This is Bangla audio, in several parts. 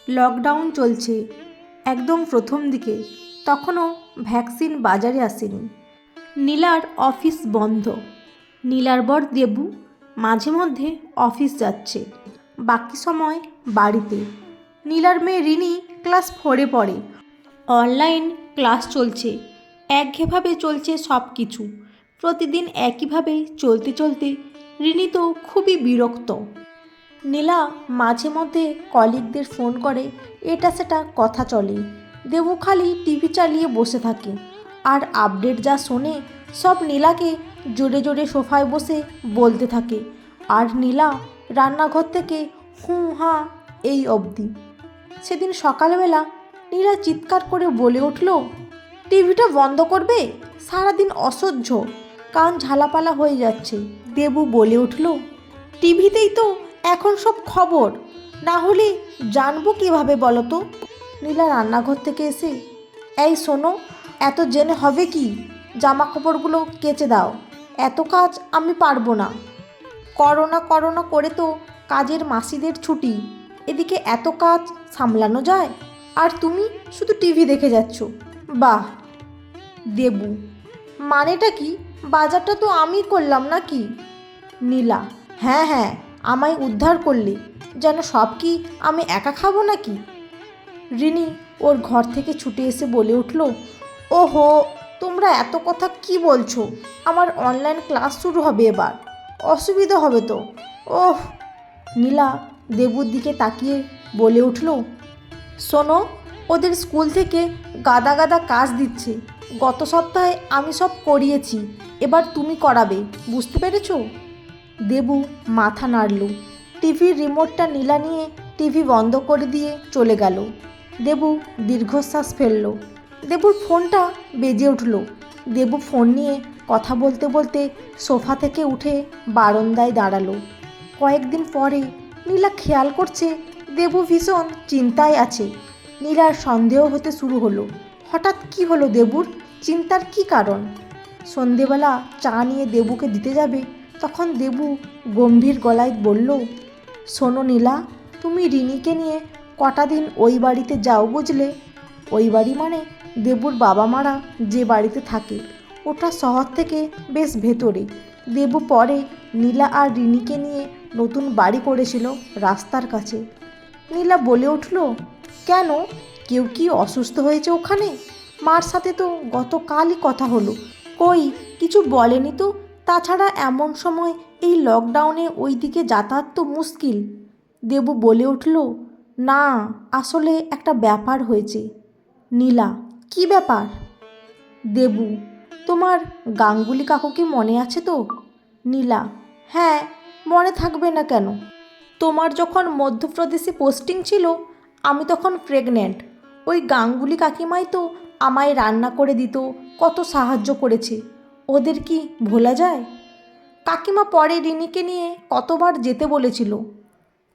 লকডাউন চলছে, একদম প্রথম দিকে। তখনও ভ্যাকসিন বাজারে আসেনি। নীলার অফিস বন্ধ। নীলার বর দেবু মাঝে মধ্যে অফিস যাচ্ছে, বাকি সময় বাড়িতে। নীলার মেয়ে রিনি ক্লাস 4-এ পড়ে। অনলাইন ক্লাস চলছে, একঘেয়েভাবে চলছে সব কিছু। প্রতিদিন একইভাবে চলতে চলতে রিনি তো খুবই বিরক্ত। নীলা মাঝে মধ্যে কলিগদের ফোন করে, এটা সেটা কথা চলে। দেবু খালি টিভি চালিয়ে বসে থাকে, আর আপডেট যা শোনে সব নীলাকে জোরে জোরে সোফায় বসে বলতে থাকে। আর নীলা রান্নাঘর থেকে হুঁ হাঁ এই অবধি। সেদিন সকালবেলা নীলা চিৎকার করে বলে উঠল, টিভিটা বন্ধ করবে, সারাদিন অসহ্য, কান ঝালাপালা হয়ে যাচ্ছে। দেবু বলে উঠল, টিভিতেই তো এখন সব খবর, না হলে জানবো কীভাবে বলো তো। নীলা রান্নাঘর থেকে এসে, এই শোনো, এত জেনে হবে কি, জামা কাপড়গুলো কেচে দাও, এত কাজ আমি পারবো না। করোনা করে তো কাজের মাসিদের ছুটি, এদিকে এত কাজ সামলানো যায়, আর তুমি শুধু টিভি দেখে যাচ্ছ। বাহ। দেবু, মানেটা কি? বাজারটা তো আমি করলাম নাকি? নীলা, হ্যাঁ, আমায় উদ্ধার করলে, যেন সব কি আমি একা খাবো নাকি? রিনি ওর ঘর থেকে ছুটে এসে বলে উঠল, ওহো, তোমরা এত কথা কি বলছো? আমার অনলাইন ক্লাস শুরু হবে এবার, অসুবিধা হবে তো। ওহ। নীলা দেবুর দিকে তাকিয়ে বলে উঠল, শোনো, ওদের স্কুল থেকে গাদা গাদা কাজ দিচ্ছে। গত সপ্তাহে আমি সব করিয়েছি, এবার তুমি করাবে, বুঝতে পেরেছো? দেবু মাথা নাড়ল। টিভির রিমোটটা নীলা নিয়ে টিভি বন্ধ করে দিয়ে চলে গেল। দেবু দীর্ঘশ্বাস ফেলল। দেবুর ফোনটা বেজে উঠল। দেবু ফোন নিয়ে কথা বলতে বলতে সোফা থেকে উঠে বারান্দায় দাঁড়ালো। কয়েকদিন পরে নীলা খেয়াল করছে দেবু ভীষণ চিন্তায় আছে। নীলার সন্দেহ হতে শুরু হলো, হঠাৎ কি হলো দেবুর, চিন্তার কি কারণ? সন্ধেবেলা চা নিয়ে দেবুকে দিতে যাবে, তখন দেবু গম্ভীর গলায় বলল, শোনো নীলা, তুমি রিনিকে নিয়ে কটা দিন ওই বাড়িতে যাও, বুঝলে? ওই বাড়ি মানে দেবুর বাবা মারা যে বাড়িতে থাকে, ওটা শহর থেকে বেশ ভেতরে। দেবু পরে নীলা আর রিনিকে নিয়ে নতুন বাড়ি করেছিল রাস্তার কাছে। নীলা বলে উঠল, কেন, কেউ কি অসুস্থ হয়েছে ওখানে? মার সাথে তো গতকালই কথা হলো, কই কিছু বলেনি তো। তাছাড়া এমন সময় এই লকডাউনে ওই দিকে যাতায়াত তো মুশকিল। দেবু বলে উঠল, না, আসলে একটা ব্যাপার হয়েছে। নীলা, কি ব্যাপার? দেবু, তোমার গাঙ্গুলি কাকুকে মনে আছে তো? নীলা, হ্যাঁ, মনে থাকবে না কেন? তোমার যখন মধ্যপ্রদেশে পোস্টিং ছিল, আমি তখন প্রেগন্যান্ট। ওই গাঙ্গুলি কাকিমাই তো আমায় রান্না করে দিত, কত সাহায্য করেছে, ওদের কি ভোলা যায়? কাকিমা পরে রিনিকে নিয়ে কতবার যেতে বলেছিল,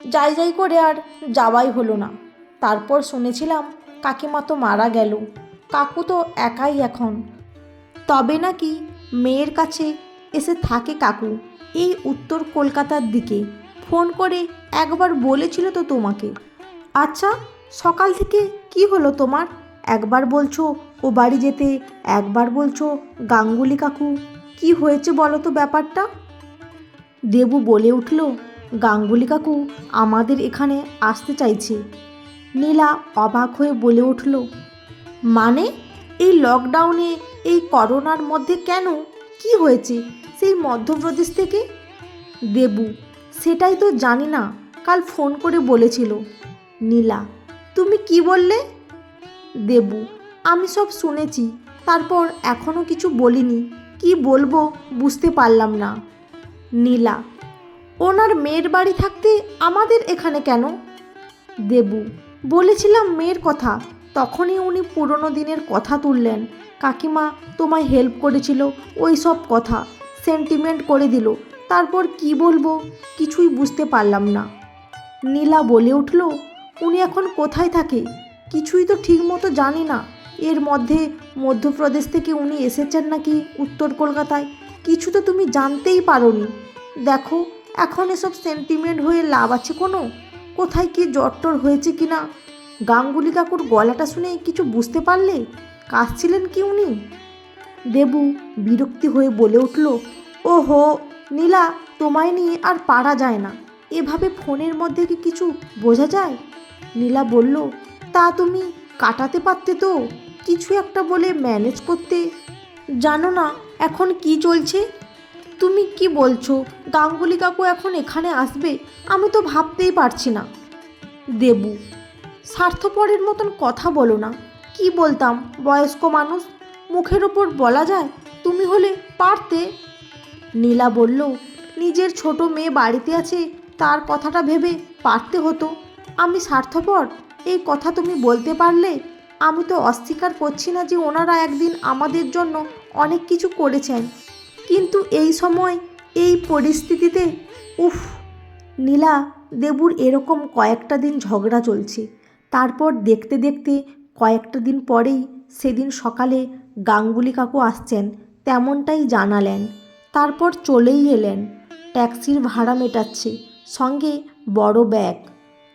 যাই করে আর যাওয়াই হলো না। তারপর শুনেছিলাম কাকিমা তো মারা গেল, কাকু তো একাই এখন। তবে নাকি মেয়ের কাছে এসে থাকে কাকু, এই উত্তর কলকাতার দিকে। ফোন করে একবার বলেছিল তো তোমাকে। আচ্ছা, সকাল থেকে কি হলো তোমার? একবার বলছো ও বাড়ি যেতে, একবার বলছো গাঙ্গুলি কাকু, কি হয়েছে বলো তো ব্যাপারটা? দেবু বলে উঠল, গাঙ্গুলি কাকু আমাদের এখানে আসতে চাইছে। নীলা অবাক হয়ে বলে উঠল, মানে এই লকডাউনে, এই করোনার মধ্যে কেন, কি হয়েছে সেই মধ্যপ্রদেশ থেকে? দেবু, সেটাই তো জানি না, কাল ফোন করে বলেছিল। নীলা, তুমি কি বললে? দেবু, আমি সব শুনেছি, তারপর এখনও কিছু বলিনি, কি বলবো বুঝতে পারলাম না। নীলা, ওনার মেয়ের বাড়ি থাকতে আমাদের এখানে কেন? দেবু, বলেছিলাম মেয়ের কথা, তখনই উনি পুরনো দিনের কথা তুললেন। কাকিমা তোমায় হেল্প করেছিল, ওই সব কথা সেন্টিমেন্ট করে দিল। তারপর কি বলবো কিছুই বুঝতে পারলাম না। নীলা বলে উঠল, উনি এখন কোথায় থাকে কিছুই তো ঠিক মতো জানি না। এর মধ্যে মধ্যপ্রদেশ থেকে উনি এসেছেন নাকি উত্তর কলকাতায়, কিছু তো তুমি জানতেই পারোনি। দেখো, এখন এসব সেন্টিমেন্ট হয়ে লাভ আছে কোনো? কোথায় কি জ্বর টর হয়েছে কিনা গাঙ্গুলি কাকুর গলাটা শুনে কিছু বুঝতে পারলে? কাশছিলেন কি উনি? দেবু বিরক্তি হয়ে বলে উঠল, ওহো নীলা, তোমায় নিয়ে আর পারা যায় না। এভাবে ফোনের মধ্যে কি কিছু বোঝা যায়? নীলা বলল, তা তুমি কাটাতে পারতে তো, কিছু একটা বলে ম্যানেজ করতে। জানো না এখন কি চলছে? তুমি কি বলছো? গাঙ্গুলি কাকু এখন এখানে আসবে? আমি তো ভাবতেই পারছি না। দেবু, স্বার্থপরের মতন কথা বলো না। কি বলতাম, বয়স্ক মানুষ, মুখের ওপর বলা যায়? তুমি হলে পারতে। নীলা বলল, নিজের ছোট মেয়ে বাড়িতে আছে, তার কথাটা ভেবে পারতে হতো। আমি স্বার্থপর এই কথা তুমি বলতে পারলে? আমি তো অস্বীকার করছি না যে ওনারা একদিন আমাদের জন্য অনেক কিছু করেছেন, কিন্তু এই সময় এই পরিস্থিতিতে উফ। নীলা, দেবুর এরকম কয়েকটা দিন ঝগড়া চলছে। তারপর দেখতে দেখতে কয়েকটা দিন পরেই সেদিন সকালে গাঙ্গুলি কাকু আসছেন তেমনটাই জানালেন। তারপর চলেই এলেন। ট্যাক্সির ভাড়া মেটাচ্ছে, সঙ্গে বড় ব্যাগ।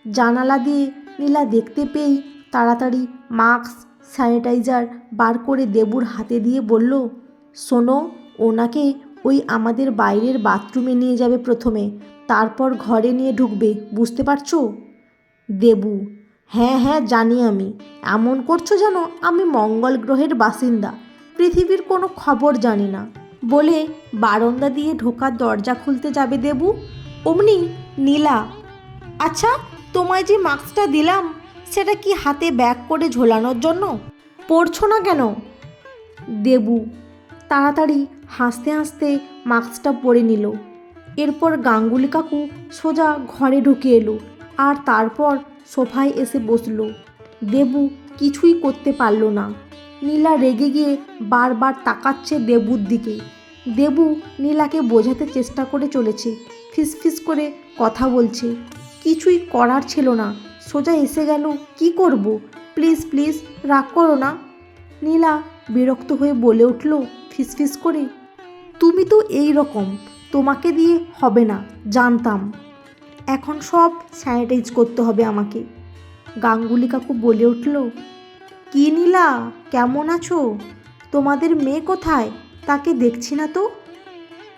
জানালা দিয়ে নীলা দেখতে পেয়েই তাড়াতাড়ি মাস্ক স্যানিটাইজার বার করে দেবুর হাতে দিয়ে বলল, শোনো, ওনাকে ওই আমাদের বাইরের বাথরুমে নিয়ে যাবে প্রথমে, তারপর ঘরে নিয়ে ঢুকবে, বুঝতে পারছো? দেবু, হ্যাঁ হ্যাঁ জানি আমি। এমন করছো যেন আমি মঙ্গল গ্রহের বাসিন্দা, পৃথিবীর কোনো খবর জানি না। বলে বারান্দা দিয়ে ঢোকার দরজা খুলতে যাবে দেবু, অমনি নীলা, আচ্ছা তোমায় যে মাস্কটা দিলাম সেটা কি হাতে ব্যাগ করে ঝোলানোর জন্য? পরছো না কেন? দেবু তাড়াতাড়ি হাসতে হাসতে মাস্কটা পরে নিল। এরপর গাঙ্গুলি কাকু সোজা ঘরে ঢুকে এলো আর তারপর সোফায় এসে বসলো। দেবু কিছুই করতে পারল না। নীলা রেগে গিয়ে বারবার তাকাচ্ছে দেবুর দিকে। দেবু নীলাকে বোঝাতে চেষ্টা করে চলেছে, ফিসফিস করে কথা বলছে। কিছুই করার ছিল না, সোজা এসে গেল। কি করব? প্লিজ প্লিজ রাগ করো না। নীলা বিরক্ত হয়ে বলে উঠল ফিসফিস করে, তুমি তো এই রকম, তোমাকে দিয়ে হবে না, জানতাম। এখন সব স্যানিটাইজ করতে হবে আমাকে। গাঙ্গুলি কাকু বলে উঠল, কি নীলা, কেমন আছো? তোমাদের মেয়ে কোথায়? তাকে দেখছি না তো।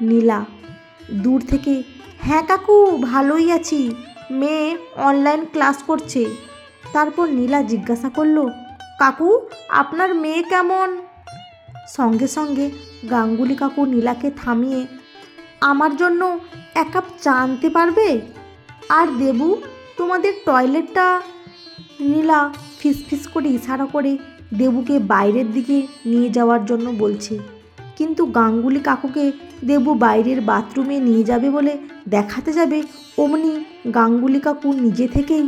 নীলা দূর থেকে, হ্যাঁ কাকু ভালোই আছি, মেয়ে অনলাইন ক্লাস করছে। তারপর নীলা জিজ্ঞাসা করল, কাকু আপনার মেয়ে কেমন? সঙ্গে সঙ্গে গাঙ্গুলি কাকু নীলাকে থামিয়ে, আমার জন্য এক কাপ চা আনতে পারবে? আর দেবু, তোমাদের টয়লেটটা। নীলা ফিসফিস করে ইশারা করে দেবুকে বাইরের দিকে নিয়ে যাওয়ার জন্য বলছে, কিন্তু গাঙ্গুলি কাকুকে দেবু বাইরের বাথরুমে নিয়ে যাবে বলে দেখাতে যাবে, অমনি গাঙ্গুলি কাকু নিজে থেকেই,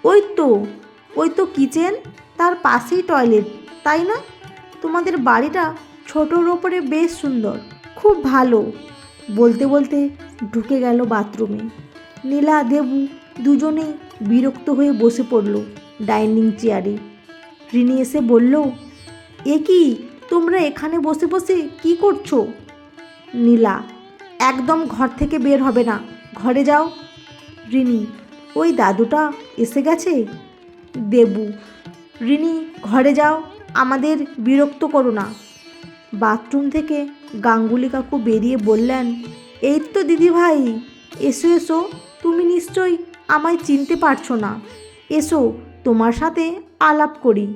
ওই তো কিচেন, তার পাশেই টয়লেট, তাই না? তোমাদের বাড়িটা ছোটোর ওপরে বেশ সুন্দর, খুব ভালো। বলতে বলতে ঢুকে গেল বাথরুমে। নীলা দেবু দুজনেই বিরক্ত হয়ে বসে পড়ল ডাইনিং চেয়ারে। রিনি এসে বলল, এ কি, তোমরা এখানে বসে বসে কি করছো? নীলা, একদম ঘর থেকে বের হবে না, ঘরে যাও। রিনি, ওই দাদুটা এসে গেছে। দেবু, রিনি ঘরে যাও, আমাদের বিরক্ত করো না। বাথরুম থেকে গাঙ্গুলি কাকু বেরিয়ে বললেন, এই তো দিদিভাই, এসো এসো, তুমি নিশ্চয়ই আমায় চিনতে পারছো না, এসো তোমার সাথে আলাপ করি।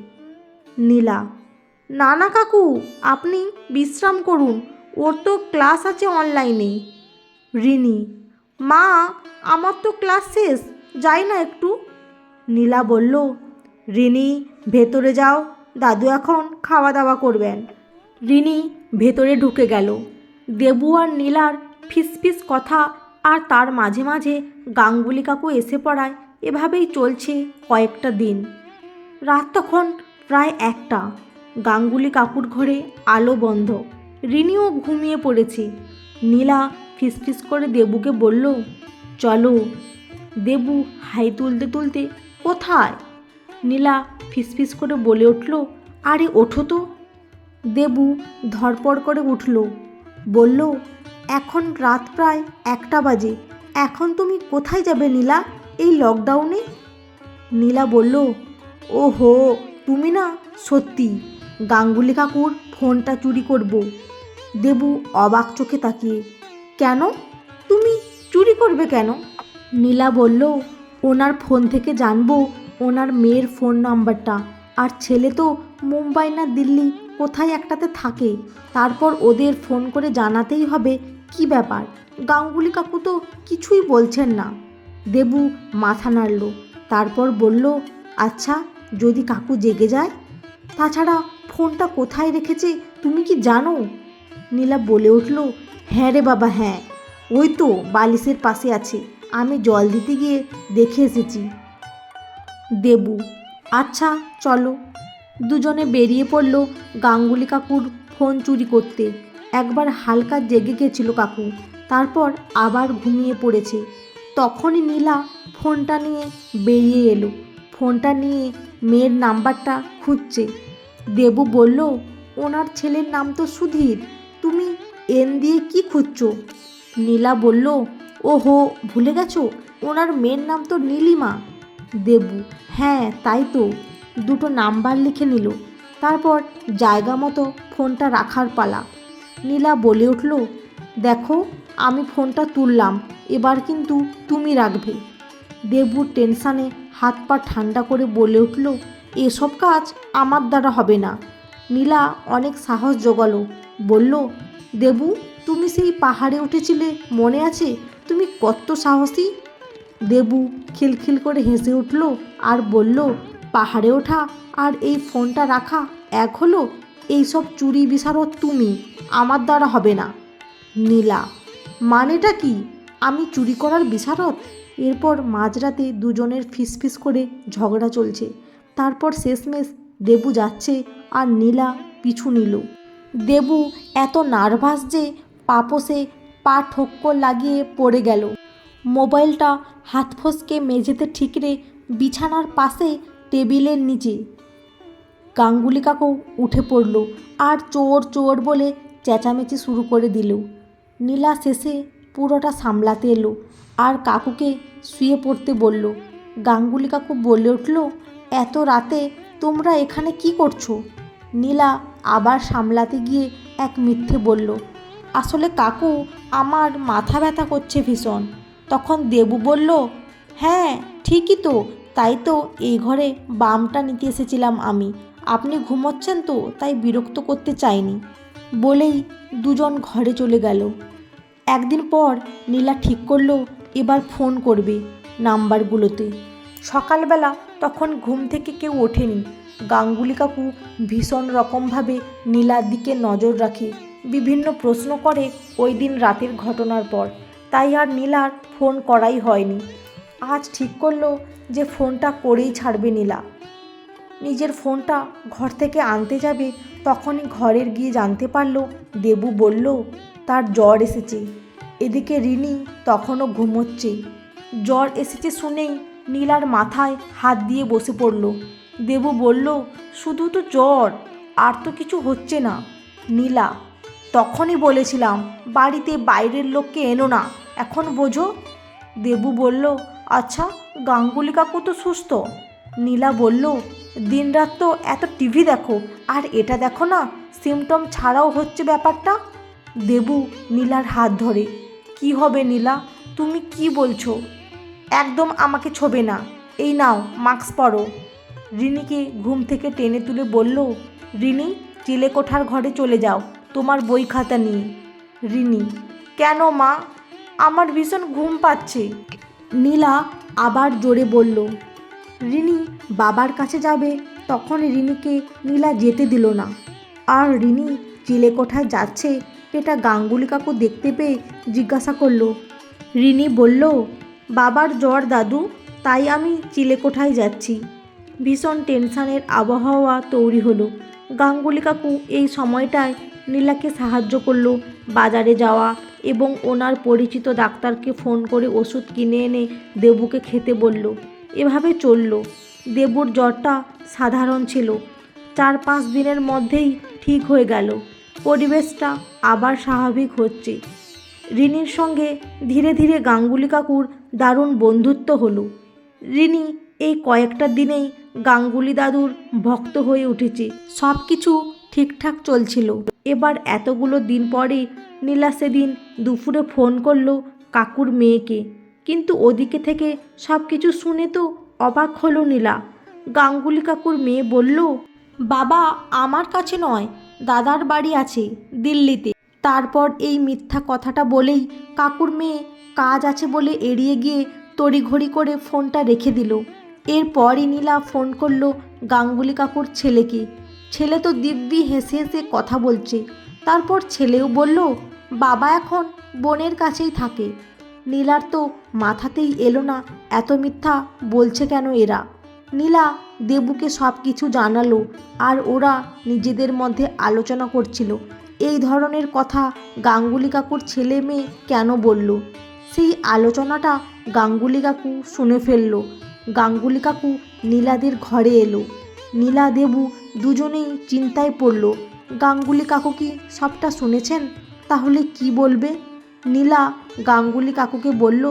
নীলা, না না কাকু, আপনি বিশ্রাম করুন, ওর তো ক্লাস আছে অনলাইনে। রিনি, মা আমার তো ক্লাস শেষ, যাই না একটু। নীলা বলল, রিনি ভেতরে যাও, দাদু এখন খাওয়া দাওয়া করবেন। রিনি ভেতরে ঢুকে গেল। দেবু আর নীলার ফিসফিস কথা আর তার মাঝে মাঝে গাঙ্গুলি কাকু এসে পড়ায় এভাবেই চলছে কয়েকটা দিন। রাত তখন প্রায় 1টা। গাঙ্গুলি কাকুর ঘরে আলো বন্ধ, রিনিও ঘুমিয়ে পড়েছে। নীলা ফিসফিস করে দেবুকে বলল, চলো। দেবু হাই তুলতে তুলতে, কোথায়? নীলা ফিসফিস করে বলে উঠল, আরে ওঠো তো। দেবু ধরপড় করে উঠল, বলল, এখন রাত প্রায় 1টা বাজে, এখন তুমি কোথায় যাবে নীলা, এই লকডাউনে? নীলা বলল, ওহো, তুমি না সত্যি গাঙ্গুলি কাকুর ফোনটা চুরি করব। দেবু অবাক চোখে তাকিয়ে, কেন? তুমি চুরি করবে কেন? নীলা বলল, ওনার ফোন থেকে জানবো ওনার মেয়ের ফোন নাম্বারটা, আর ছেলে তো মুম্বাই না দিল্লি কোথায় একটাতে থাকে, তারপর ওদের ফোন করে জানাতেই হবে কি ব্যাপার। গাঙ্গুলি কাকু তো কিছুই বলছেন না। দেবু মাথা নাড়ল, তারপর বলল, আচ্ছা, যদি কাকু জেগে যায়? তাছাড়া ফোনটা কোথায় রেখেছে তুমি কি জানো? নীলা বলে উঠল, হ্যাঁ রে বাবা, হ্যাঁ, ওই তো বালিশের পাশে আছে, আমি জল দিতে গিয়ে দেখে এসেছি। দেবু, আচ্ছা চলো। দুজনে বেরিয়ে পড়ল গাঙ্গুলি কাকুর ফোন চুরি করতে। একবার হালকা জেগে গেছিল কাকু, তারপর আবার ঘুমিয়ে পড়েছে। তখনই নীলা ফোনটা নিয়ে বেরিয়ে এলো। ফোনটা নিয়ে মেয়ের নাম্বারটা খুঁজছে। দেবু বলল, ওনার ছেলের নাম তো সুধীর, তুমি এন দিয়ে কি খুঁজছো? নীলা বলল, ওহো, ভুলে গেছো, ওনার মেয়ের নাম তো নীলিমা। দেবু, হ্যাঁ তাই তো। দুটো নাম্বার লিখে নিল, তারপর জায়গা মতো ফোনটা রাখার পালা। নীলা বলে উঠল, দেখো, আমি ফোনটা তুললাম, এবার কিন্তু তুমি রাখবে। দেবুর টেনশানে হাত পা ঠান্ডা করে বলে উঠল, এসব কাজ আমার দ্বারা হবে না। নীলা অনেক সাহস জোগালো, বলল, দেবু, তুমি সেই পাহাড়ে উঠেছিলে মনে আছে? তুমি কত সাহসী। দেবু খিলখিল করে হেসে উঠল আর বলল, পাহাড়ে ওঠা আর এই ফোনটা রাখা এক হলো? এইসব চুরি বিশারদ তুমি, আমার দ্বারা হবে না। নীলা, মানেটা কি? আমি চুরি করার বিশারদ? এরপর মাঝরাতে দুজনের ফিসফিস করে ঝগড়া চলছে। তারপর শেষমেশ দেবু যাচ্ছে আর নীলা পিছু নিল। দেবু এত নার্ভাস যে পাপোসে পা ঠোক্কর লাগিয়ে পড়ে গেল। মোবাইলটা হাত ফসকে মেঝেতে ঠিকরে বিছানার পাশে টেবিলের নিচে। গাঙ্গুলি কাকু উঠে পড়ল আর চোর চোর বলে চেঁচামেচি শুরু করে দিল। নীলা শেষে পুরোটা সামলাতে এলো আর কাকুকে শুয়ে পড়তে বলল। গাঙ্গুলি কাকু বলে উঠল, এত রাতে তোমরা এখানে কি করছো? নীলা আবার সামলাতে গিয়ে এক মিথ্যে বলল, আসলে কাকু, আমার মাথা ব্যথা করছে ভীষণ। তখন দেবু বলল, হ্যাঁ ঠিকই তো, তাই তো এই ঘরে বামটা নিতে এসেছিলাম আমি, আপনি ঘুমোচ্ছেন তো তাই বিরক্ত করতে চাইনি। বলেই দুজন ঘরে চলে গেল। একদিন পর নীলা ঠিক করলো এবার ফোন করবে নাম্বারগুলোতে। সকালবেলা তখন ঘুম থেকে কেউ ওঠেনি। গাঙ্গুলি কাকু ভীষণ রকমভাবে নীলার দিকে নজর রাখে, বিভিন্ন প্রশ্ন করে ওই দিন রাতের ঘটনার পর, তাই আর নীলার ফোন করাই হয়নি। আজ ঠিক করলো যে ফোনটা করেই ছাড়বে নীলা। নিজের ফোনটা ঘর থেকে আনতে যাবে, তখনই ঘরের গিয়ে জানতে পারল দেবু বলল তার জ্বর এসেছে। এদিকে রিনি তখনও ঘুমোচ্ছে। জ্বর এসেছে শুনেই নীলার মাথায় হাত দিয়ে বসে পড়ল। দেবু বলল, শুধু তো জ্বর, আর তো কিছু হচ্ছে না। নীলা, তখনই বলেছিলাম বাড়িতে বাইরের লোককে এনো না, এখন বোঝো। দেবু বলল, আচ্ছা, গাঙ্গুলি কাকু তো সুস্থ। নীলা বলল, দিনরাত তো এত টিভি দেখো, আর এটা দেখো না, সিমটম ছাড়াও হচ্ছে ব্যাপারটা। দেবু নীলার হাত ধরে, কি হবে নীলা, তুমি কি বলছো? একদম আমাকে ছোবে না, এই নাও মাস্ক পরো। রিনিকে ঘুম থেকে টেনে তুলে বলল, রিনি, চিলেকোঠার ঘরে চলে যাও তোমার বই খাতা নিয়ে। রিনি, কেন মা, আমার ভীষণ ঘুম পাচ্ছে। নীলা আবার জোরে বলল। রিনি বাবার কাছে যাবে, তখন রিনিকে নীলা যেতে দিল না। আর রিনি চিলেকোঠায় যাচ্ছে এটা গাঙ্গুলি কাকু দেখতে পেয়ে জিজ্ঞাসা করলো। রিনি বলল, বাবার জ্বর দাদু, তাই আমি চিলেকোঠায় যাচ্ছি। ভীষণ টেনশানের আবহাওয়া তৈরি হলো। গাঙ্গুলি কাকু এই সময়টায় নীলাকে সাহায্য করলো বাজারে যাওয়া এবং ওনার পরিচিত ডাক্তারকে ফোন করে ওষুধ কিনে এনে দেবুকে খেতে বলল। এভাবে চলল। দেবুর জ্বরটা সাধারণ ছিল, 4-5 দিনের মধ্যেই ঠিক হয়ে গেল। পরিবেশটা আবার স্বাভাবিক হচ্ছে। রিনির সঙ্গে ধীরে ধীরে গাঙ্গুলি কাকুর দারুণ বন্ধুত্ব হলো। রিনি এই কয়েকটা দিনেই গাঙ্গুলি দাদুর ভক্ত হয়ে উঠেছে। সব কিছু ঠিকঠাক চলছিল। এবার এতগুলো দিন পরে নীলা সেদিন দুপুরে ফোন করলো কাকুর মেয়েকে, কিন্তু ওদিকে থেকে সব কিছু শুনে তো অবাক হলো নীলা। গাঙ্গুলি কাকুর মেয়ে বলল, বাবা আমার কাছে নয়, দাদার বাড়ি আছে দিল্লিতে। তারপর এই মিথ্যা কথাটা বলেই কাকুর মেয়ে কাজ আছে বলে এড়িয়ে গিয়ে তড়িঘড়ি করে ফোনটা রেখে দিল। এরপরই নীলা ফোন করলো গাঙ্গুলি কাকুর ছেলেকে। ছেলে তো দিব্যি হেসে হেসে কথা বলছে। তারপর ছেলেও বলল, বাবা এখন বোনের কাছেই থাকে। নীলার তো মাথাতেই এলো না এত মিথ্যা বলছে কেন এরা। নীলা দেবুকে সব কিছু জানালো, আর ওরা নিজেদের মধ্যে আলোচনা করছিল এই ধরনের কথা গাঙ্গুলি কাকুর ছেলে মেয়ে কেন বলল। সেই আলোচনাটা গাঙ্গুলি কাকু শুনে ফেলল। গাঙ্গুলি কাকু নীলাদের ঘরে এলো। নীলা দেবু দুজনেই চিন্তায় পড়ল। গাঙ্গুলি কাকু কি সবটা শুনেছেন? তাহলে কি বলবে? নীলা গাঙ্গুলি কাকুকে বলল,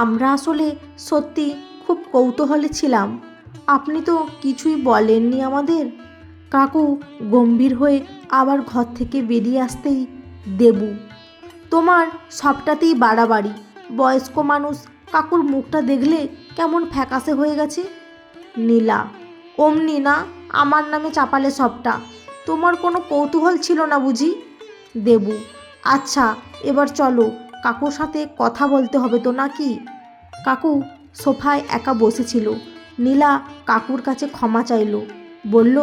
আমরা আসলে সত্যি খুব কৌতূহলী ছিলাম, আপনি তো কিছুই বলেননি আমাদের। কাকু গম্ভীর হয়ে আবার ঘর থেকে বেরিয়ে আসতেই, দেবু, তোমার সবটাতেই বাড়াবাড়ি। বয়স্ক মানুষ, কাকুর মুখটা দেখলে কেমন ফ্যাকাশে হয়ে গেছে। নীলা, অমনি না আমার নামে চাপালে সবটা। তোমার কোনো কৌতূহল ছিল না বুঝি? দেবু, আচ্ছা এবার চলো, কাকুর সাথে কথা বলতে হবে তো নাকি? কাকু সোফায় একা বসেছিল। নীলা কাকুর কাছে ক্ষমা চাইল, বলল,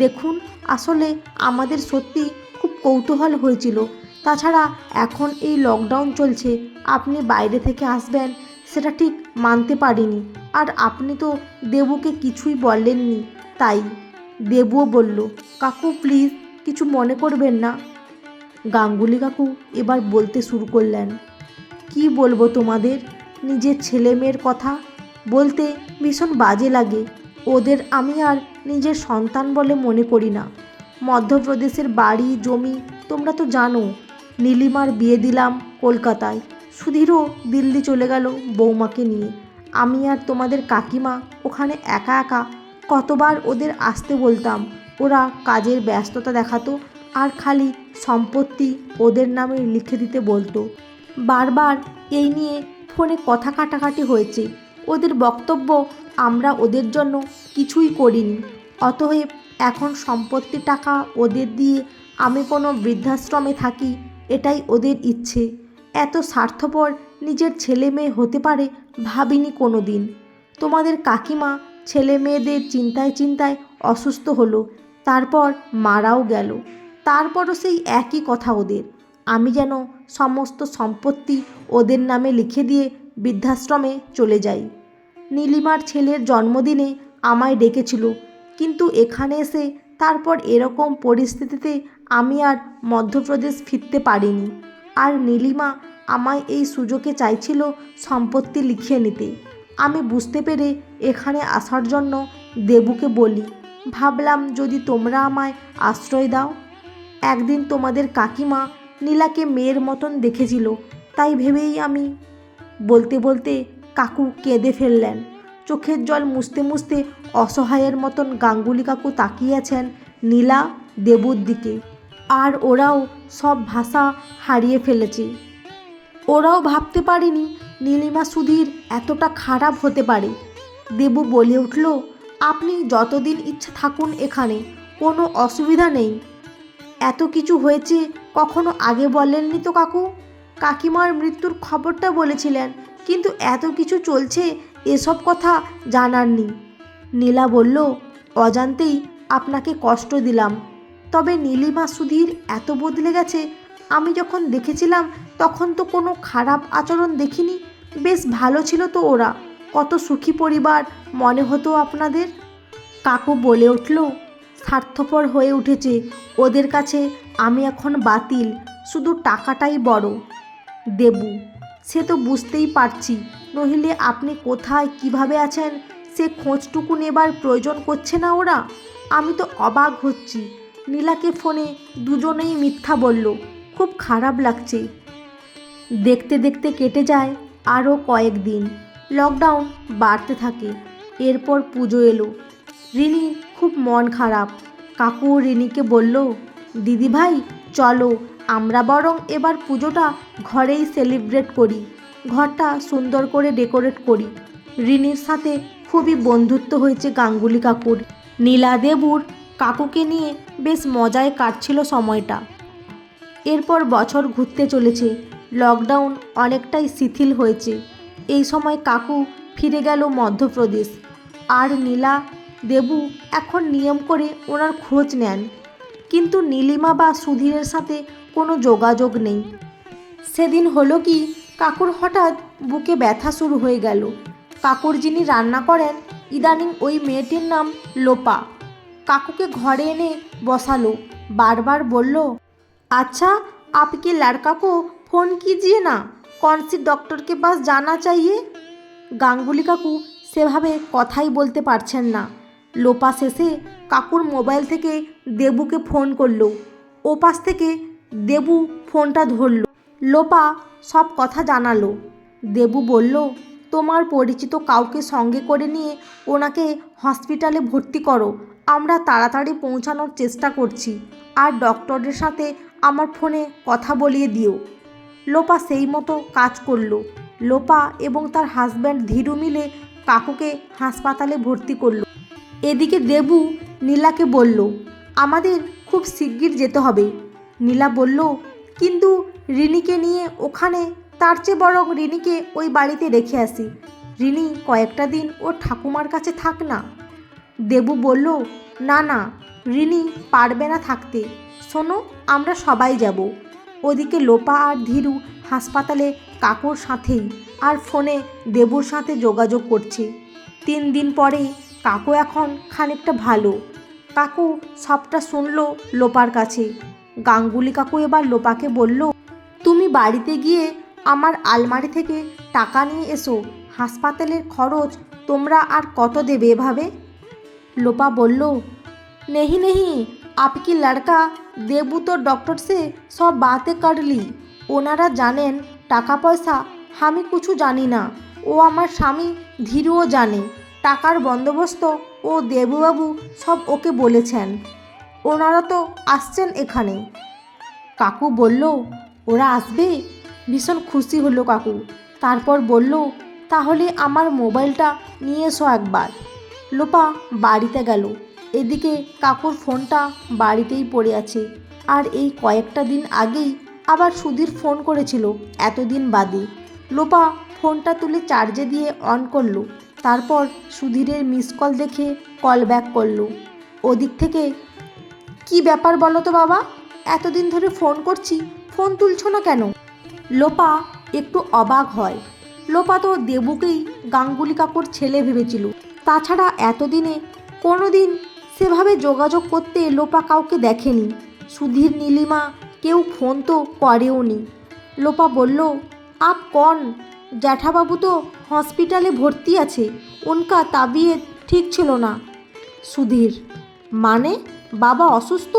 দেখুন আসলে আমাদের সত্যি খুব কৌতূহল হয়েছিল। তাছাড়া এখন এই লকডাউন চলছে, আপনি বাইরে থেকে আসবেন সেটা ঠিক মানতে পারিনি। আর আপনি তো দেবুকে কিছুই বললেননি, তাই। দেবুও বলল, কাকু প্লিজ কিছু মনে করবেন না। গাঙ্গুলি কাকু এবার বলতে শুরু করলেন, কি বলবো তোমাদের, নিজের ছেলে মেয়ের কথা বলতে ভীষণ বাজে লাগে। ওদের আমি আর নিজের সন্তান বলে মনে করি না। মধ্যপ্রদেশের বাড়ি জমি তোমরা তো জানো। নীলিমার বিয়ে দিলাম কলকাতায়, সুধীরও দিল্লি চলে গেল বৌমাকে নিয়ে। আমি আর তোমাদের কাকিমা ওখানে একা একা। কতবার ওদের আসতে বলতাম, ওরা কাজের ব্যস্ততা দেখাতো আর খালি সম্পত্তি ওদের নামে লিখে দিতে বলতো। বারবার এই নিয়ে ফোনে কথা কাটাকাটি হয়েছে। ওদের বক্তব্য আমরা ওদের জন্য কিছুই করিনি, অতএব এখন সম্পত্তি টাকা ওদের দিয়ে আমি কোনো বৃদ্ধাশ্রমে থাকি, এটাই ওদের ইচ্ছে। এত স্বার্থপর নিজের ছেলে মেয়ে হতে পারে ভাবিনি কোনো দিন। তোমাদের কাকিমা ছেলে মেয়েদের চিন্তায় চিন্তায় অসুস্থ হলো, তারপর মারাও গেল। তারপরও সেই একই কথা ওদের, আমি যেন সমস্ত সম্পত্তি ওদের নামে লিখে দিয়ে বৃদ্ধাশ্রমে চলে যাই। নীলিমার ছেলের জন্মদিনে আমায় ডেকেছিল, কিন্তু এখানে এসে তারপর এরকম পরিস্থিতিতে আমি আর মধ্যপ্রদেশ ফিরতে পারিনি। আর নীলিমা আমায় এই সুযোগে চাইছিল সম্পত্তি লিখিয়ে নিতে। আমি বুঝতে পেরে এখানে আসার জন্য দেবুকে বলি, ভাবলাম যদি তোমরা আমায় আশ্রয় দাও। একদিন তোমাদের কাকিমা নীলাকে মেয়ের মতন দেখেছিল, তাই ভেবেই আমি। বলতে বলতে কাকু কেঁদে ফেললেন। চোখের জল মুছতে মুছতে অসহায়ের মতন গাঙ্গুলি কাকু তাকিয়েছেন নীলা দেবুর দিকে। আর ওরাও সব ভাষা হারিয়ে ফেলেছে। ওরাও ভাবতে পারেনি নীলিমা সুধীর এতটা খারাপ হতে পারে। দেবু বলে উঠল, আপনি যতদিন ইচ্ছা থাকুন এখানে, কোনো অসুবিধা নেই। এত কিছু হয়েছে কখনো আগে বলেননি তো কাকু। কাকিমার মৃত্যুর খবরটা বলেছিলেন, কিন্তু এত কিছু চলছে এসব কথা জানাননি। নীলা বলল, অজান্তেই আপনাকে কষ্ট দিলাম। তবে নীলিমা সুধীর এত বদলে গেছে, আমি যখন দেখেছিলাম তখন তো কোনো খারাপ আচরণ দেখিনি। বেশ ভালো ছিল তো ওরা, কত সুখী পরিবার মনে হতো আপনাদের। কাকু বলে উঠল, স্বার্থপর হয়ে উঠেছে ওদের কাছে আমি এখন বাতিল, শুধু টাকাটাই বড়। দেবু, সে তো বুঝতেই পারছি, নইলে আপনি কোথায় কিভাবে আছেন সে খোঁজটুকু নেবার প্রয়োজন করছে না ওরা। আমি তো অবাক হচ্ছি, নীলাকে ফোনে দুজনেই মিথ্যা বলল, খুব খারাপ লাগছে। দেখতে দেখতে কেটে যায় আরও কয়েকদিন। লকডাউন বাড়তে থাকে। এরপর পুজো এলো। রিনি খুব মন খারাপ। কাকু রিনিকে বলল, দিদিভাই চলো আমরা বরং এবার পুজোটা ঘরেই সেলিব্রেট করি, ঘরটা সুন্দর করে ডেকোরেট করি। রিনির সাথে খুবই বন্ধুত্ব হয়েছে গাঙ্গুলি কাকুর। নীলা দেবুর কাকুকে নিয়ে বেশ মজায় কাটছিল সময়টা। এরপর বছর ঘুরতে চলেছে, লকডাউন অনেকটাই শিথিল হয়েছে। এই সময় কাকু ফিরে গেল মধ্যপ্রদেশ, আর নীলা দেবু এখন নিয়ম করে ওনার খোঁজ নেন। কিন্তু নীলিমা বা সুধীরের সাথে কোনো যোগাযোগ নেই। সেদিন হলো কি, কাকুর হঠাৎ বুকে ব্যথা শুরু হয়ে গেল। কাকুর যিনি রান্না করেন, ইদানিং ওই মেয়েটির নাম লোপা, কাকুকে ঘরে এনে বসালো। বারবার বলল, अच्छा आपके लड़का को फ़ोन कीजिए ना, कौन सी डॉक्टर के पास जाना चाहिए। গাঙ্গুলি কাকু সেভাবে কথাই বলতে পারছেন না। লোপা শেষে কাকুর মোবাইল থেকে দেবুকে ফোন করলো। ওপাশ থেকে দেবু ফোনটা ধরল। লোপা সব কথা জানালো। দেবু বলল, তোমার পরিচিত কাউকে সঙ্গে করে নিয়ে ওনাকে হসপিটালে ভর্তি করো, আমরা তাড়াতাড়ি পৌঁছানোর চেষ্টা করছি। আর ডক্টরের সাথে আমার ফোনে কথা বলিয়ে দিও। লোপা সেই মতো কাজ করলো। লোপা এবং তার হাজব্যান্ড ধীরু মিলে কাকুকে হাসপাতালে ভর্তি করলো। এদিকে দেবু নীলাকে বলল, আমাদের খুব শিগগির যেতে হবে। নীলা বলল, কিন্তু রিনিকে নিয়ে ওখানে, তার চেয়ে বরং রিনিকে ওই বাড়িতে রেখে আসি। রিনি কয়েকটা দিন ওর ঠাকুমার কাছে থাক না। দেবু বলল, না না, রিনি পারবে না থাকতে, শোনো আমরা সবাই যাব। ওদিকে লোপা আর ধীরু হাসপাতালে কাকুর সাথেই, আর ফোনে দেবুর সাথে যোগাযোগ করছে। 3 দিন পরে কাকু এখন খানিকটা ভালো। কাকু সবটা শুনলো লোপার কাছে। গাঙ্গুলি কাকু এবার লোপাকে বলল, তুমি বাড়িতে গিয়ে আমার আলমারি থেকে টাকা নিয়ে এসো, হাসপাতালের খরচ তোমরা আর কত দেবে এভাবে। लोपा बोलो, नहीं नहीं आपकी लड़का देबू तो डॉक्टर से सब बातें कर ली, ओनारा जानेन टाका पयसा हमें कुछ जानी ना, ओ आमार स्वामी धीरुओ जाने टाकार बंदोबस्त ओ देबू बाबू सब ओके बोलेछेन, ओनारा तो आसछेन एखाने। काकू बोल्लो, ओरा आसबे? भीषण खुशी हलो काकू। तारपर बोल्लो, ताहले आमार मोबाइलटा निये एसो एकबार। লোপা বাড়িতে গেল। এদিকে কাকুর ফোনটা বাড়িতেই পড়ে আছে। আর এই কয়েকটা দিন আগেই আবার সুধীর ফোন করেছিল এতদিন বাদে। লোপা ফোনটা তুলে চার্জে দিয়ে অন করলো। তারপর সুধীরের মিস কল দেখে কল ব্যাক করলো। ওদিক থেকে, কি ব্যাপার বলো তো বাবা, এতদিন ধরে ফোন করছি, ফোন তুলছো না কেন? লোপা একটু অবাক হয়। লোপা তো দেবুকেই গাঙ্গুলি কাকুর ছেলে ভেবেছিল। তাছাড়া এতদিনে কোনো দিন সেভাবে যোগাযোগ করতে লোপা কাউকে দেখেনি। সুধীর নীলিমা কেউ ফোন তো করেও নি। লোপা বলল, আপ কন? জ্যাঠাবাবু তো হসপিটালে ভর্তি আছে, উনকা তাবিয়ত ঠিক ছিল না। সুধীর, মানে বাবা অসুস্থ?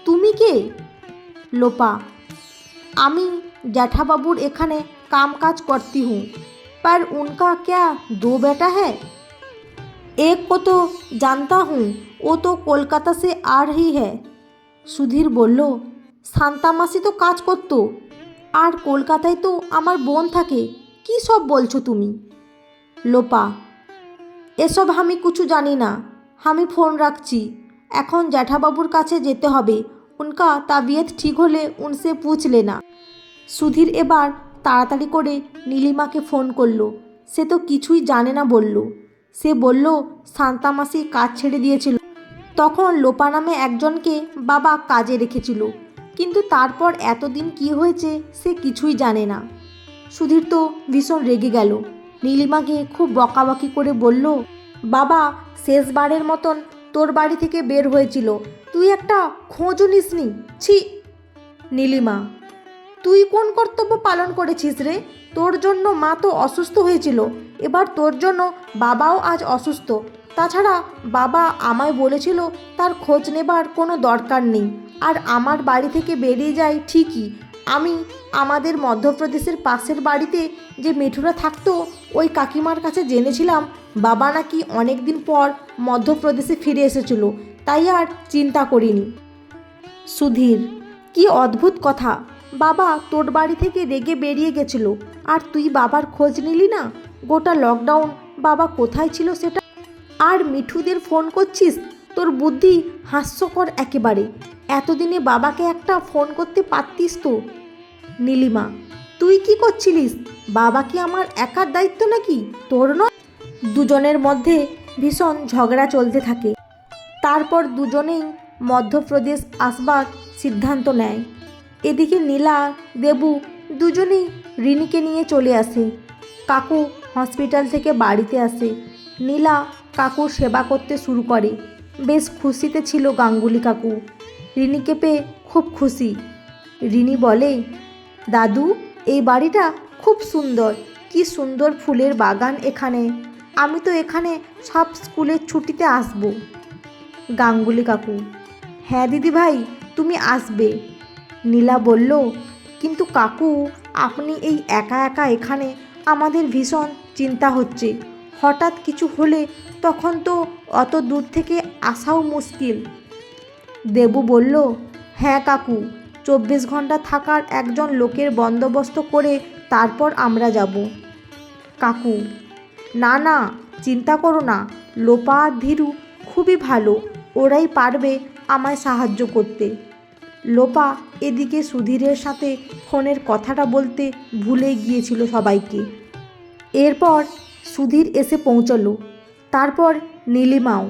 তুমি কে? লোপা, আমি জ্যাঠাবাবুর এখানে काम काज करती हूँ, पर उनका क्या 2 बेटा है? एक को तो जानता हूँ, वो तो कोलकाता से आ रही है। सुधीर बोलो, शांता मासी तो काज करतो, আর কলকাতায় তো আমার বোন থাকে, কি সব বলছো তুমি? লোপা, এসব আমি কিছু জানি না, আমি ফোন রাখছি, এখন জ্যাঠাবাবুর কাছে যেতে হবে, উনকা তাবিয়ত ঠিক হলে উনসে पूछ लेना। সুধীর এবার তাড়াতাড়ি করে নীলিমাকে ফোন করলো। সে তো কিছুই জানে না বলল। সে বলল, শান্তা মাসি কাজ ছেড়ে দিয়েছিল, তখন লোপা নামে একজনকে বাবা কাজে রেখেছিল, কিন্তু তারপর এতদিন কি হয়েছে সে কিছুই জানে না। সুধীর তো ভীষণ রেগে গেল। নীলিমাকে খুব বকাবকি করে বলল, বাবা শেষবারের মতন তোর বাড়ি থেকে বের হয়েছিল, তুই একটা খোঁজও নিসনি, ছি। নীলিমা, তুই কোন কর্তব্য পালন করেছিস রে? তোর জন্য মা তো অসুস্থ হয়েছিল, এবার তোর জন্য বাবাও আজ অসুস্থ। তাছাড়া বাবা আমায় বলেছিল তার খোঁজ নেবার কোনো দরকার নেই, আর আমার বাড়ি থেকে বেরিয়ে যায় ঠিকই। আমি আমাদের মধ্যপ্রদেশের পাশের বাড়িতে যে মেঠুরা থাকতো ওই কাকিমার কাছে জেনেছিলাম বাবা নাকি অনেক দিন পর মধ্যপ্রদেশে ফিরে এসেছিল, তাই আর চিন্তা করিনি। সুধীর: কি অদ্ভুত কথা, বাবা তোর বাড়ি থেকে রেগে বেরিয়ে গেছিল আর তুই বাবার খোঁজ নিলি না? গোটা লকডাউন বাবা কোথায় ছিল সেটা আর মিঠুদের ফোন করছিস? তোর বুদ্ধি হাস্যকর একেবারে। এতদিনে বাবাকে একটা ফোন করতে পারতিস তো। নীলিমা: তুই কি করছিলিস? বাবা কি আমার একার দায়িত্ব নাকি, তোর নয়? দুজনের মধ্যে ভীষণ ঝগড়া চলতে থাকে। তারপর দুজনেই মধ্যপ্রদেশ আসবার সিদ্ধান্ত নেয়। এদিকে নীলা, দেবু দুজনেই রিনিকে নিয়ে চলে আসে। কাকু হসপিটাল থেকে বাড়িতে আসে। নীলা কাকুর সেবা করতে শুরু করে। বেশ খুশিতে ছিল গাঙ্গুলি কাকু। রিনিকে পেয়ে খুব খুশি। রিনি বলে, দাদু এই বাড়িটা খুব সুন্দর, কি সুন্দর ফুলের বাগান এখানে। আমি তো এখানে সব স্কুলের ছুটিতে আসব। গাঙ্গুলি কাকু: হ্যাঁ দিদি ভাই, তুমি আসবে। নীলা বলল, কিন্তু কাকু আপনি এই একা একা এখানে, আমাদের ভীষণ চিন্তা হচ্ছে। হঠাৎ কিছু হলে তখন তো অত দূর থেকে আসাও মুশকিল। দেবু বলল, হ্যাঁ কাকু, 24 ঘন্টা থাকার একজন লোকের বন্দোবস্ত করে তারপর আমরা যাব। কাকু: না না, চিন্তা করো না, লোপা আর ধীরু খুবই ভালো, ওরাই পারবে আমায় সাহায্য করতে। লোপা এদিকে সুধীরের সাথে ফোনের কথাটা বলতে ভুলে গিয়েছিল সবাইকে। এরপর সুধীর এসে পৌঁছলো, তারপর নীলিমাও।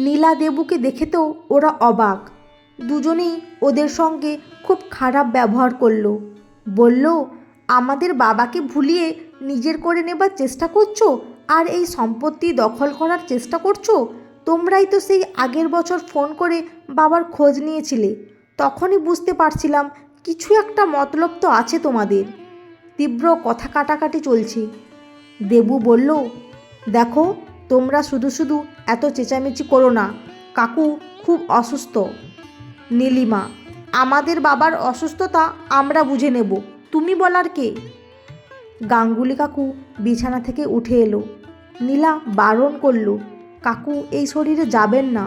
নীলা দেবুকে দেখে তো ওরা অবাক। দুজনেই ওদের সঙ্গে খুব খারাপ ব্যবহার করলো। বলল, আমাদের বাবাকে ভুলিয়ে নিজের করে নেবার চেষ্টা করছো আর এই সম্পত্তি দখল করার চেষ্টা করছো। তোমরাই তো সেই আগের বছর ফোন করে বাবার খোঁজ নিয়েছিলে, তখনই বুঝতে পারছিলাম কিছু একটা মতলব তো আছে তোমাদের। তীব্র কথা কাটাকাটি চলছে। দেবু বলল, দেখো তোমরা শুধু শুধু এত চেঁচামেচি করো না, কাকু খুব অসুস্থ। নীলিমা: আমাদের বাবার অসুস্থতা আমরা বুঝে নেব, তুমি বলার কে? গাঙ্গুলি কাকু বিছানা থেকে উঠে এলো। নীলা বারণ করলো, কাকু এই শরীরে যাবেন না,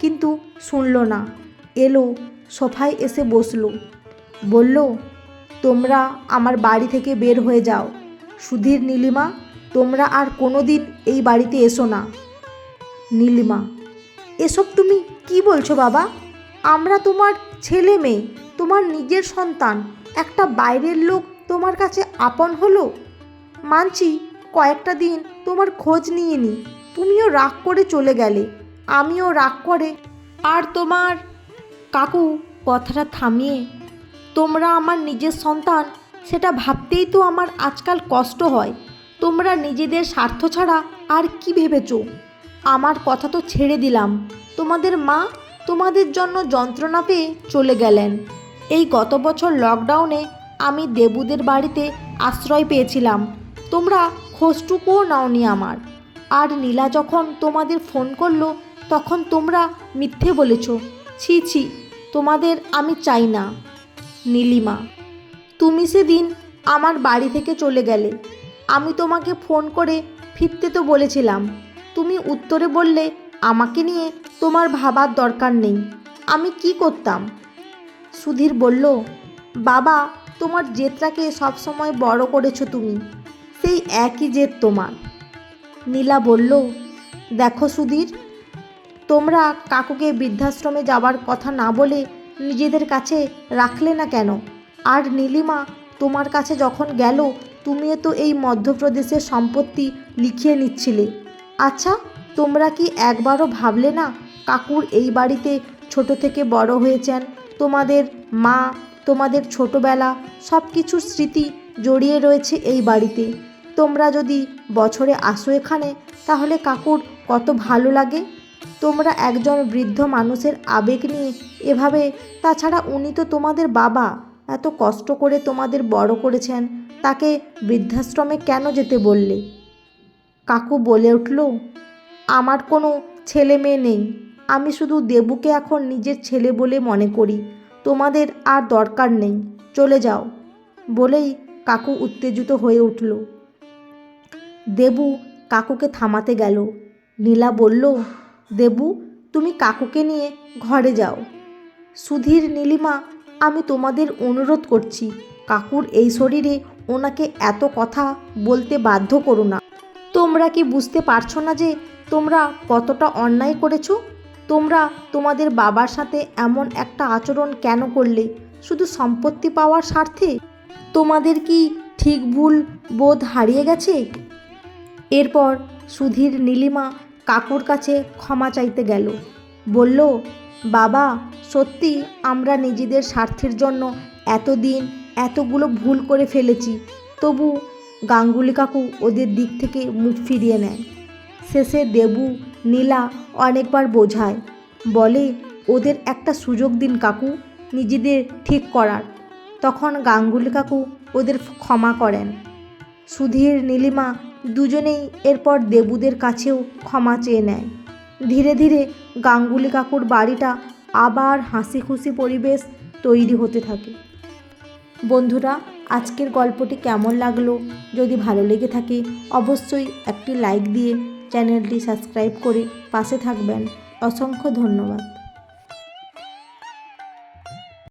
কিন্তু শুনল না। এলো, সোফায় এসে বসলো। বলল, তোমরা আমার বাড়ি থেকে বের হয়ে যাও। সুধীর, নীলিমা, তোমরা আর কোনো দিন এই বাড়িতে এসো না। নীলিমা: এসব তুমি কি বলছো বাবা? আমরা তোমার ছেলে মেয়ে, তোমার নিজের সন্তান, একটা বাইরের লোক তোমার কাছে আপন হলো? মানছি কয়েকটা দিন তোমার খোঁজ নিয়ে নি, তুমিও রাগ করে চলে গেলে, আমিও রাগ করে। আর তোমার কাকু কথাটা থামিয়ে, তোমরা আমার নিজের সন্তান সেটা ভাবতেই তো আমার আজকাল কষ্ট হয়। তোমরা নিজেদের স্বার্থ ছাড়া আর কি ভেবেছো? আমার কথা তো ছেড়ে দিলাম, তোমাদের মা তোমাদের জন্য যন্ত্রণা পেয়ে চলে গেলেন। এই গত বছর লকডাউনে আমি দেবুদের বাড়িতে আশ্রয় পেয়েছিলাম, তোমরা খোঁজটুকুও নাওনি আমার। আর নীলা যখন তোমাদের ফোন করলো তখন তোমরা মিথ্যে বলেছ। ছি ছি, তোমাদের আমি চাই না। নীলিমা: তুমি সেদিন আমার বাড়ি থেকে চলে গেলে, আমি তোমাকে ফোন করে ফিরতে তো বলেছিলাম, তুমি উত্তরে বললে আমাকে নিয়ে তোমার ভাবার দরকার নেই। আমি কি করতাম? সুধীর বলল, বাবা তোমার জেদটাকে সবসময় বড় করেছো তুমি, সেই একই জেদ তোমার। নীলা বলল, দেখো সুধীর, তোমরা কাকুকে বৃদ্ধাশ্রমে যাবার কথা না বলে নিজেদের কাছে রাখলে না কেন? আর নীলিমা, তোমার কাছে যখন গেল তুমিও তো এই মধ্যপ্রদেশের সম্পত্তি লিখিয়ে নিচ্ছিলে। আচ্ছা, তোমরা কি একবারও ভাবলে না কাকুর এই বাড়িতে ছোট থেকে বড় হয়েছেন, তোমাদের মা, তোমাদের ছোটবেলা সব কিছুর স্মৃতি জড়িয়ে রয়েছে এই বাড়িতে। তোমরা যদি বছরে আসো এখানে, তাহলে কাকুর কত ভালো লাগে। তোমরা একজন বৃদ্ধ মানুষের আবেগ নিয়ে এভাবে, তাছাড়া উনি তো তোমাদের বাবা, এত কষ্ট করে তোমাদের বড় করেছেন, তাকে বৃদ্ধাশ্রমে কেন যেতে বললে? কাকু বলে উঠল, আমার কোনো ছেলে মেয়ে নেই, আমি শুধু দেবুকে এখন নিজের ছেলে বলে মনে করি, তোমাদের আর দরকার নেই, চলে যাও। বলেই কাকু উত্তেজিত হয়ে উঠল। দেবু কাকুকে থামাতে গেল। নীলা বলল, দেবু তুমি কাকুকে নিয়ে ঘরে যাও। সুধীর, নীলিমা, আমি তোমাদের অনুরোধ করছি, কাকুর এই শরীরে ওনাকে এত কথা বলতে বাধ্য করো না। তোমরা কি বুঝতে পারছো না যে তোমরা কতটা অন্যায় করেছো? তোমরা তোমাদের বাবার সাথে এমন একটা আচরণ কেন করলে? শুধু সম্পত্তি পাওয়ার স্বার্থে? তোমাদের কি ঠিক ভুল বোধ হারিয়ে গেছে? এরপর সুধীর নীলিমা কাকুর কাছে ক্ষমা চাইতে গেল। বলল, বাবা, সত্যি আমরা নিজেদের স্বার্থের জন্য এতদিন এতগুলো ভুল করে ফেলেছি। তবু গাঙ্গুলি কাকু ওদের দিক থেকে মুখ ফিরিয়ে নেয়। শেষে দেবু নীলা অনেকবার বোঝায়, বলে, ওদের একটা সুযোগ দিন কাকু নিজেদের ঠিক করার। তখন গাঙ্গুলি কাকু ওদের ক্ষমা করেন। সুধীর, নীলিমা দুজনেই এরপর দেবুদের কাছেও ক্ষমা চেয়ে নেয়। ধীরে ধীরে গাঙ্গুলি কাকুর বাড়িটা আবার হাসি খুশি পরিবেশ তৈরি হতে থাকে। বন্ধুরা, আজকের গল্পটি কেমন লাগলো? যদি ভালো লেগে থাকে অবশ্যই একটি লাইক দিয়ে চ্যানেলটি সাবস্ক্রাইব করে পাশে থাকবেন। অসংখ্য ধন্যবাদ।